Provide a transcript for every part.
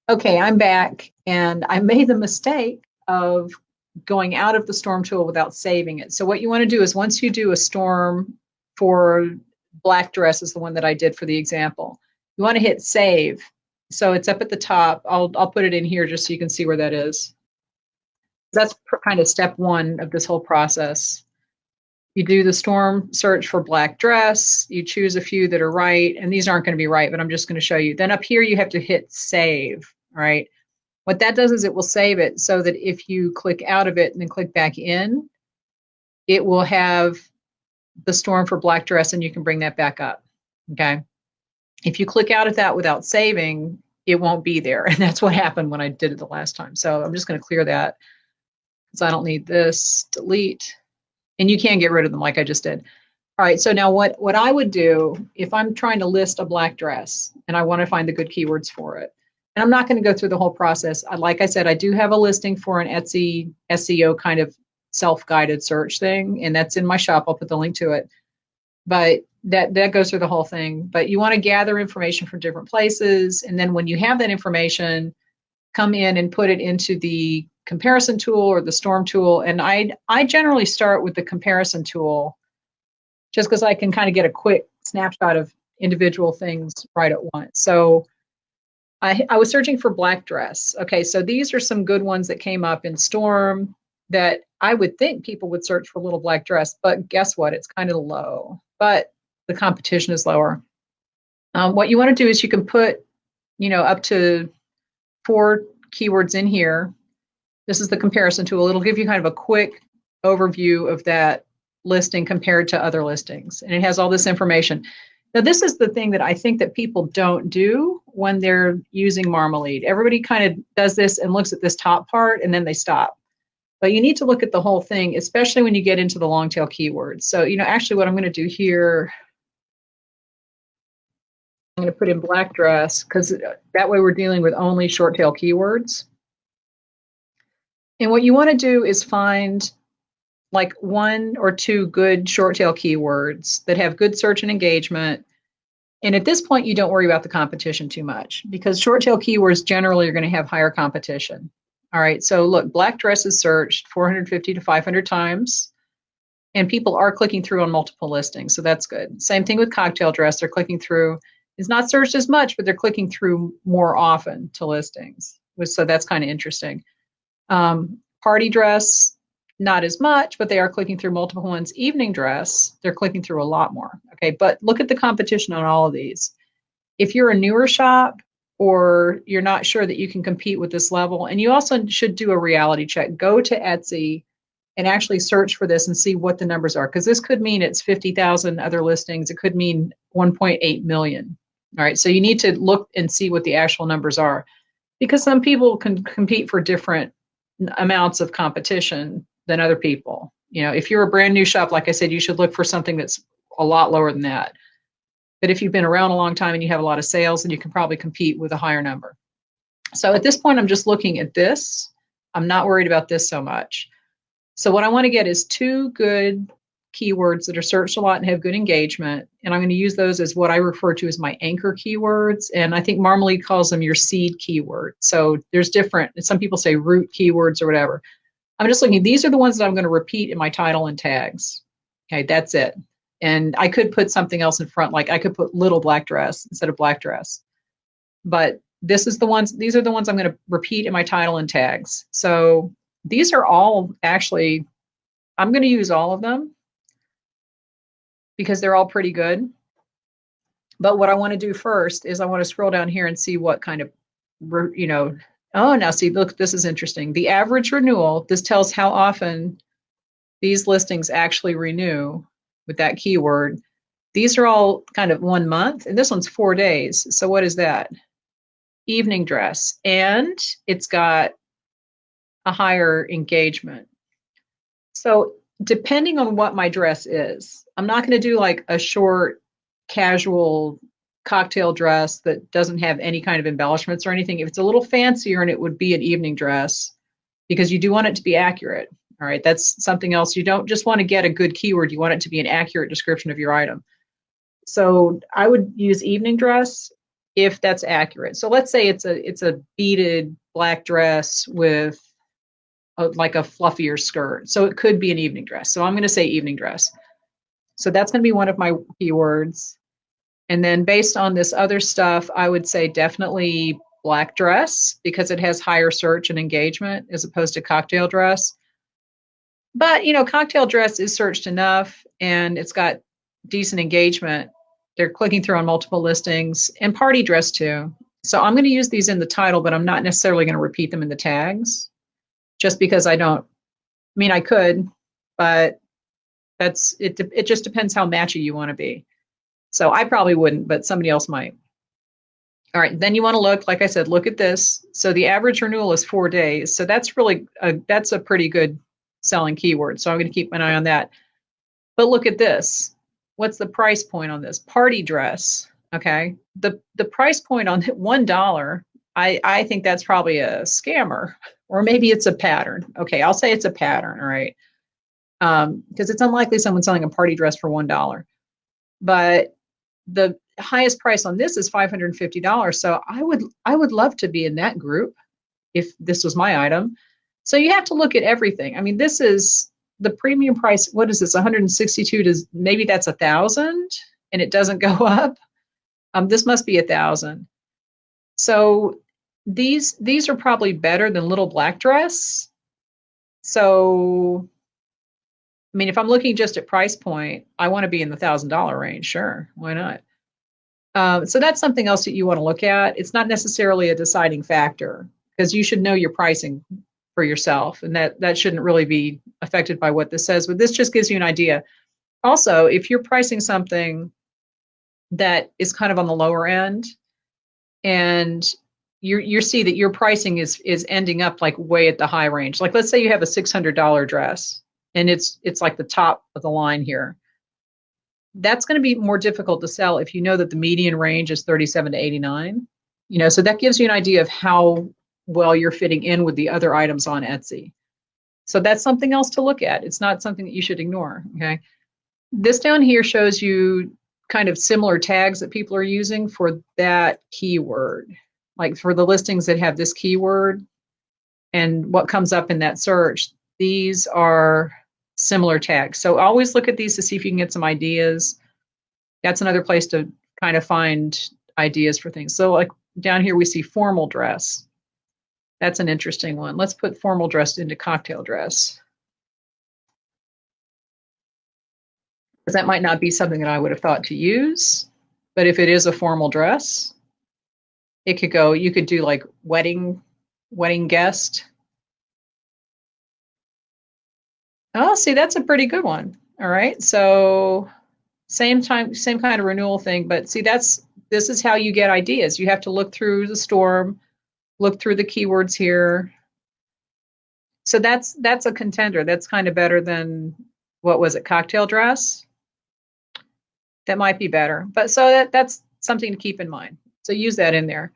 Okay, I'm back, and I made the mistake of going out of the storm tool without saving it. So what you want to do is once you do a storm for black dress is the one that I did for the example, you want to hit save. So it's up at the top. I'll put it in here just so you can see where that is. That's kind of step one of this whole process. You do the storm search for black dress, you choose a few that are right, and these aren't going to be right, but I'm just going to show you. Then up here you have to hit save, all right? What that does is it will save it so that if you click out of it and then click back in, it will have the storm for black dress and you can bring that back up. Okay. If you click out of that without saving, it won't be there. And that's what happened when I did it the last time. So I'm just going to clear that because I don't need this. Delete. And you can get rid of them like I just did. All right. So now what I would do if I'm trying to list a black dress and I want to find the good keywords for it, and I'm not going to go through the whole process. Like I said, I do have a listing for an Etsy SEO kind of self-guided search thing, and that's in my shop. I'll put the link to it. But that goes through the whole thing. But you want to gather information from different places, and then when you have that information, come in and put it into the comparison tool or the storm tool. And I generally start with the comparison tool just because I can kind of get a quick snapshot of individual things right at once. So I was searching for black dress. Okay, so these are some good ones that came up in Storm that I would think people would search for little black dress, but guess what? It's kind of low, but the competition is lower. What you want to do is you can put, up to 4 keywords in here. This is the comparison tool. It'll give you kind of a quick overview of that listing compared to other listings, and it has all this information. Now, this is the thing that I think that people don't do when they're using Marmalead. Everybody kind of does this and looks at this top part and then they stop. But you need to look at the whole thing, especially when you get into the long tail keywords. So, actually what I'm going to do here, I'm going to put in black dress because that way we're dealing with only short tail keywords. And what you want to do is find like 1 or 2 good short tail keywords that have good search and engagement. And at this point, you don't worry about the competition too much because short tail keywords generally are going to have higher competition. All right, so look, black dress is searched 450 to 500 times, and people are clicking through on multiple listings, so that's good. Same thing with cocktail dress, they're clicking through. It's not searched as much, but they're clicking through more often to listings, so that's kind of interesting. Party dress, not as much, but they are clicking through multiple ones. Evening dress, they're clicking through a lot more. Okay, but look at the competition on all of these. If you're a newer shop or you're not sure that you can compete with this level, and you also should do a reality check, go to Etsy and actually search for this and see what the numbers are, because this could mean it's 50,000 other listings. It could mean 1.8 million. All right, so you need to look and see what the actual numbers are, because some people can compete for different amounts of competition than other people. If you're a brand new shop, like I said, you should look for something that's a lot lower than that. But if you've been around a long time and you have a lot of sales, then you can probably compete with a higher number. So at this point, I'm just looking at this. I'm not worried about this so much. So what I want to get is 2 good keywords that are searched a lot and have good engagement. And I'm going to use those as what I refer to as my anchor keywords. And I think Marmalead calls them your seed keywords. So there's different, some people say root keywords or whatever. I'm just looking, these are the ones that I'm going to repeat in my title and tags. Okay, that's it. And I could put something else in front, like I could put little black dress instead of black dress. But these are the ones I'm going to repeat in my title and tags. So these are all actually, I'm going to use all of them because they're all pretty good. But what I want to do first is I want to scroll down here and see what kind of, oh, now see, look, this is interesting. The average renewal, this tells how often these listings actually renew with that keyword. These are all kind of 1 month, and this one's 4 days. So what is that? Evening dress, and it's got a higher engagement. So depending on what my dress is, I'm not going to do like a short, casual cocktail dress that doesn't have any kind of embellishments or anything. If it's a little fancier, and it would be an evening dress, because you do want it to be accurate. All right, that's something else. You don't just want to get a good keyword, you want it to be an accurate description of your item. So I would use evening dress. if that's accurate. So let's say it's a beaded black dress with like a fluffier skirt. So it could be an evening dress. So I'm going to say evening dress. So that's going to be one of my keywords. And then based on this other stuff, I would say definitely black dress because it has higher search and engagement as opposed to cocktail dress. But, cocktail dress is searched enough and it's got decent engagement. They're clicking through on multiple listings, and party dress too. So I'm going to use these in the title, but I'm not necessarily going to repeat them in the tags just because I could, but that's it. It just depends how matchy you want to be. So I probably wouldn't, but somebody else might. All right, then you want to look, like I said, look at this. So the average renewal is 4 days. So that's that's a pretty good selling keyword. So I'm going to keep an eye on that. But look at this. What's the price point on this? Party dress. Okay. The price point on $1, I think that's probably a scammer, or maybe it's a pattern. Okay, I'll say it's a pattern, all right. Because it's unlikely someone's selling a party dress for $1. But the highest price on this is $550. So I would love to be in that group if this was my item. So you have to look at everything. I mean, this is the premium price. What is this? 162 to maybe that's 1,000 and it doesn't go up. This must be 1,000. So these are probably better than little black dress. So I mean, if I'm looking just at price point, I want to be in the $1,000 range. Sure, why not? So that's something else that you want to look at. It's not necessarily a deciding factor because you should know your pricing for yourself, and that shouldn't really be affected by what this says. But this just gives you an idea. Also, if you're pricing something that is kind of on the lower end, and you see that your pricing is ending up like way at the high range. Like let's say you have a $600 dress. And it's like the top of the line here. That's going to be more difficult to sell if you know that the median range is 37 to 89. So that gives you an idea of how well you're fitting in with the other items on Etsy. So that's something else to look at. It's not something that you should ignore. Okay. This down here shows you kind of similar tags that people are using for that keyword, like for the listings that have this keyword and what comes up in that search. These are similar tags. So always look at these to see if you can get some ideas. That's another place to kind of find ideas for things. So like down here, we see formal dress. That's an interesting one. Let's put formal dress into cocktail dress. Because that might not be something that I would have thought to use, but if it is a formal dress, it could go, you could do like wedding guest. Oh, see, that's a pretty good one. All right. So same kind of renewal thing, but see, this is how you get ideas. You have to look through the storm, look through the keywords here. So that's a contender. That's kind of better than, what was it, cocktail dress? That might be better. But so that's something to keep in mind. So use that in there.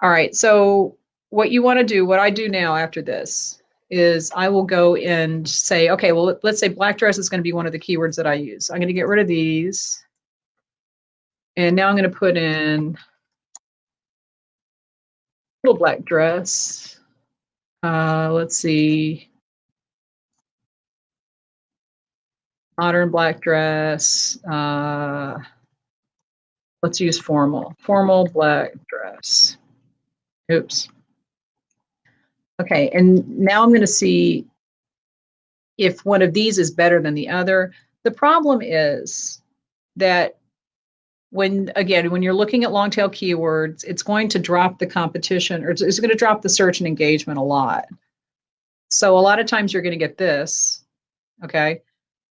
All right. So what you want to do, what I do now after this, is I will go and say, okay, well, let's say black dress is going to be one of the keywords that I use. I'm going to get rid of these. And now I'm going to put in little black dress. Let's see. Modern black dress. Let's use formal. Formal black dress. Oops. Okay, and now I'm going to see if one of these is better than the other. The problem is that when you're looking at long tail keywords, it's going to drop the competition, or it's going to drop the search and engagement a lot. So a lot of times you're going to get this, okay?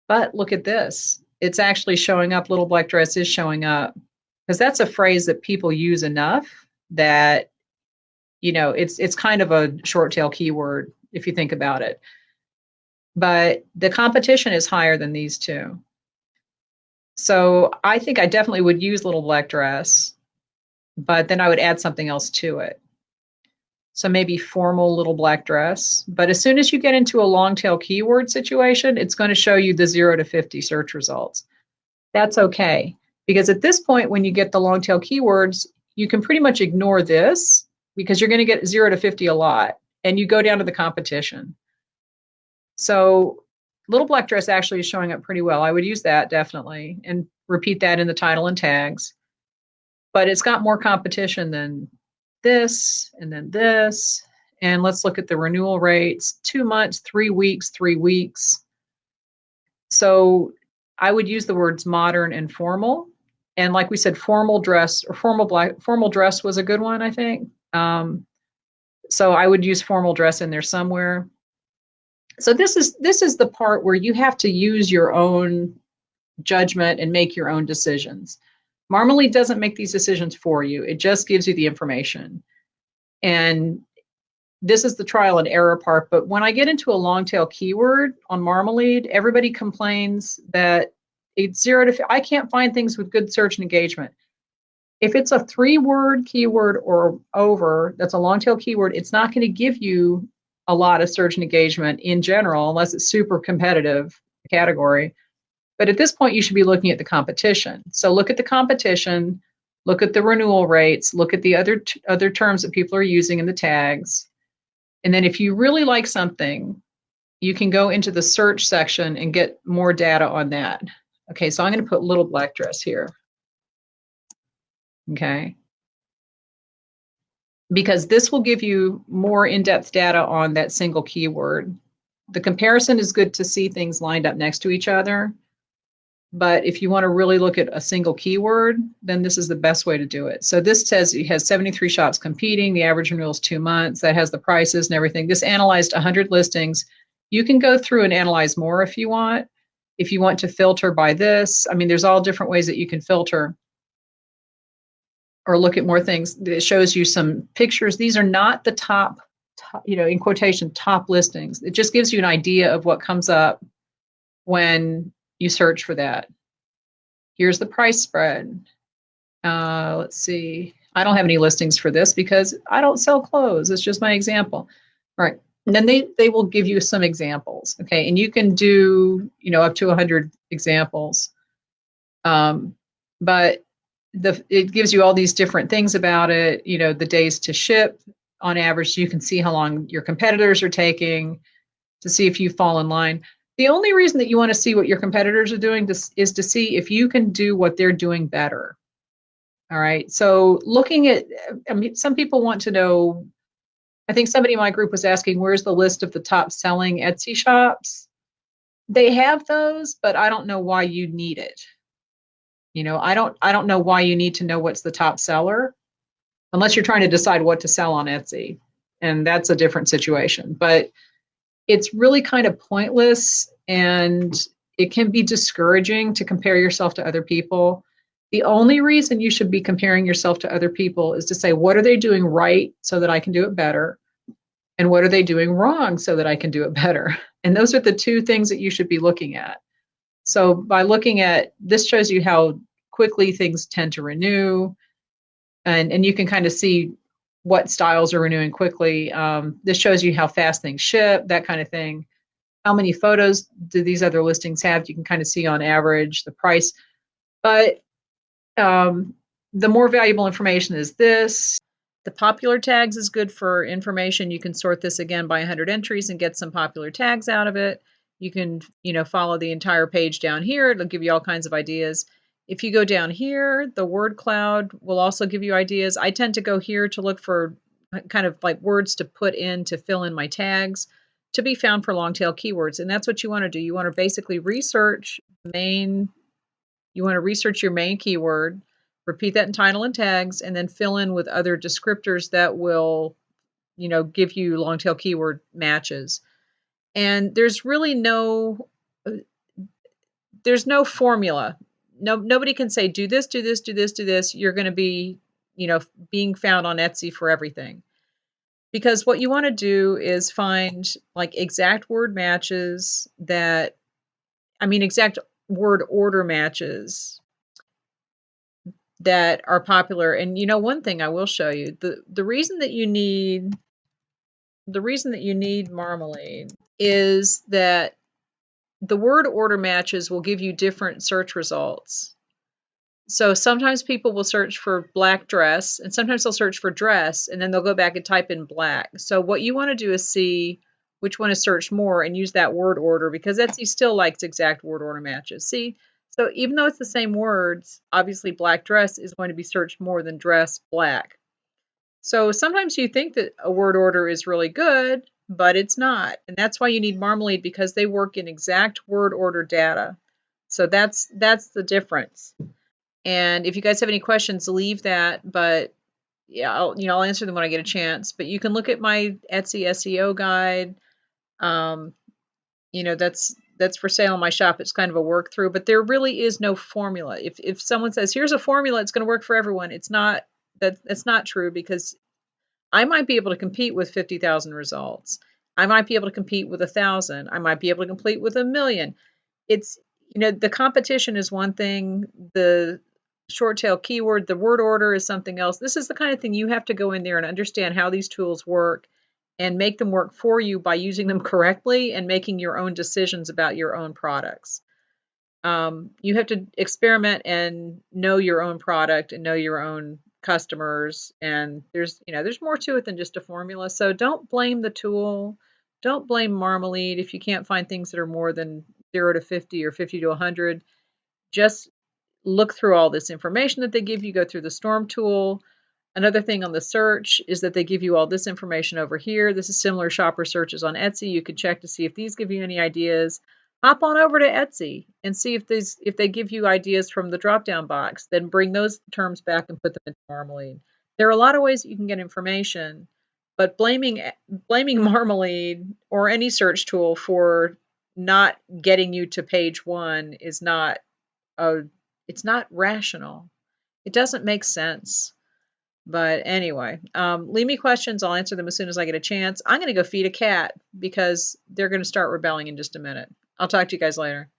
But look at this. It's actually showing up, little black dress is showing up, because that's a phrase that people use enough that it's kind of a short tail keyword if you think about it. But the competition is higher than these two. So I think I definitely would use little black dress, but then I would add something else to it. So maybe formal little black dress. But as soon as you get into a long tail keyword situation, it's going to show you the 0 to 50 search results. That's okay. Because at this point, when you get the long tail keywords, you can pretty much ignore this because you're going to get 0 to 50 a lot, and you go down to the competition. So Little Black Dress actually is showing up pretty well. I would use that definitely and repeat that in the title and tags. But it's got more competition than this and then this. And let's look at the renewal rates: 2 months, 3 weeks, 3 weeks. So I would use the words modern and formal. And like we said, formal dress or formal dress was a good one, I think. So I would use formal dress in there somewhere. So this is the part where you have to use your own judgment and make your own decisions. Marmalead doesn't make these decisions for you. It just gives you the information. And this is the trial and error part. But when I get into a long tail keyword on Marmalead, everybody complains that it's 0 to, I can't find things with good search and engagement. If it's a 3-word keyword or over, that's a long tail keyword, it's not going to give you a lot of search and engagement in general, unless it's super competitive category. But at this point, you should be looking at the competition. So look at the competition, look at the renewal rates, look at the other terms that people are using in the tags. And then if you really like something, you can go into the search section and get more data on that. Okay, so I'm going to put Little Black Dress here. Okay. Because this will give you more in-depth data on that single keyword. The comparison is good to see things lined up next to each other. But if you want to really look at a single keyword, then this is the best way to do it. So this says it has 73 shops competing. The average renewal is 2 months. That has the prices and everything. This analyzed 100 listings. You can go through and analyze more if you want. If you want to filter by this, I mean, there's all different ways that you can filter or look at more things. It shows you some pictures. These are not the top, in quotation, top listings. It just gives you an idea of what comes up when you search for that. Here's the price spread. Let's see. I don't have any listings for this because I don't sell clothes. It's just my example. All right. And then they will give you some examples. Okay. And you can do, up to 100 examples. But it gives you all these different things about it, the days to ship on average. You can see how long your competitors are taking to see if you fall in line. The only reason that you want to see what your competitors are doing is to see if you can do what they're doing better. All right. So looking at, some people want to know, I think somebody in my group was asking, where's the list of the top selling Etsy shops? They have those, but I don't know why you need it. I don't know why you need to know what's the top seller unless you're trying to decide what to sell on Etsy. And that's a different situation. But it's really kind of pointless, and it can be discouraging to compare yourself to other people. The only reason you should be comparing yourself to other people is to say, what are they doing right so that I can do it better? And what are they doing wrong so that I can do it better? And those are the two things that you should be looking at. So by looking at this, shows you how quickly things tend to renew, and you can kind of see what styles are renewing quickly. This shows you how fast things ship, that kind of thing. How many photos do these other listings have? You can kind of see on average the price. But the more valuable information is this. The popular tags is good for information. You can sort this again by 100 entries and get some popular tags out of it. You can, follow the entire page down here. It'll give you all kinds of ideas. If you go down here, the word cloud will also give you ideas. I tend to go here to look for kind of like words to put in to fill in my tags to be found for long tail keywords. And that's what you want to do. You want to basically research your main keyword, repeat that in title and tags, and then fill in with other descriptors that will, give you long tail keyword matches. And there's really no formula. Nobody can say, do this, do this, do this, do this. You're going to be, being found on Etsy for everything. Because what you want to do is find like exact word matches exact word order matches that are popular. And one thing I will show you, the reason that you need Marmalead is that the word order matches will give you different search results. So sometimes people will search for black dress, and sometimes they'll search for dress, and then they'll go back and type in black. So what you want to do is see which one is searched more and use that word order, because Etsy still likes exact word order matches. See, so even though it's the same words, obviously black dress is going to be searched more than dress black. So sometimes you think that a word order is really good, but it's not. And that's why you need Marmalead, because they work in exact word order data. So that's the difference. And if you guys have any questions, leave that. But yeah, I'll answer them when I get a chance. But you can look at my Etsy SEO guide. Um, that's for sale in my shop. It's kind of a work through, but there really is no formula. If someone says here's a formula, it's going to work for everyone, it's not. That's not true, because I might be able to compete with 50,000 results. I might be able to compete with 1,000. I might be able to compete with 1,000,000. It's, the competition is one thing, the short tail keyword, the word order is something else. This is the kind of thing you have to go in there and understand how these tools work and make them work for you by using them correctly and making your own decisions about your own products. You have to experiment and know your own product and know your own customers. And there's more to it than just a formula. So don't blame the tool. Don't blame Marmalead if you can't find things that are more than 0 to 50 or 50 to 100. Just look through all this information that they give you, go through the Storm tool. Another thing on the search is that they give you all this information over here. This is similar shopper searches on Etsy. You can check to see if these give you any ideas. Hop on over to Etsy and see if they give you ideas from the drop-down box. Then bring those terms back and put them into Marmalead. There are a lot of ways that you can get information, but blaming Marmalead or any search tool for not getting you to page one is not it's not rational. It doesn't make sense. But anyway, leave me questions. I'll answer them as soon as I get a chance. I'm going to go feed a cat because they're going to start rebelling in just a minute. I'll talk to you guys later.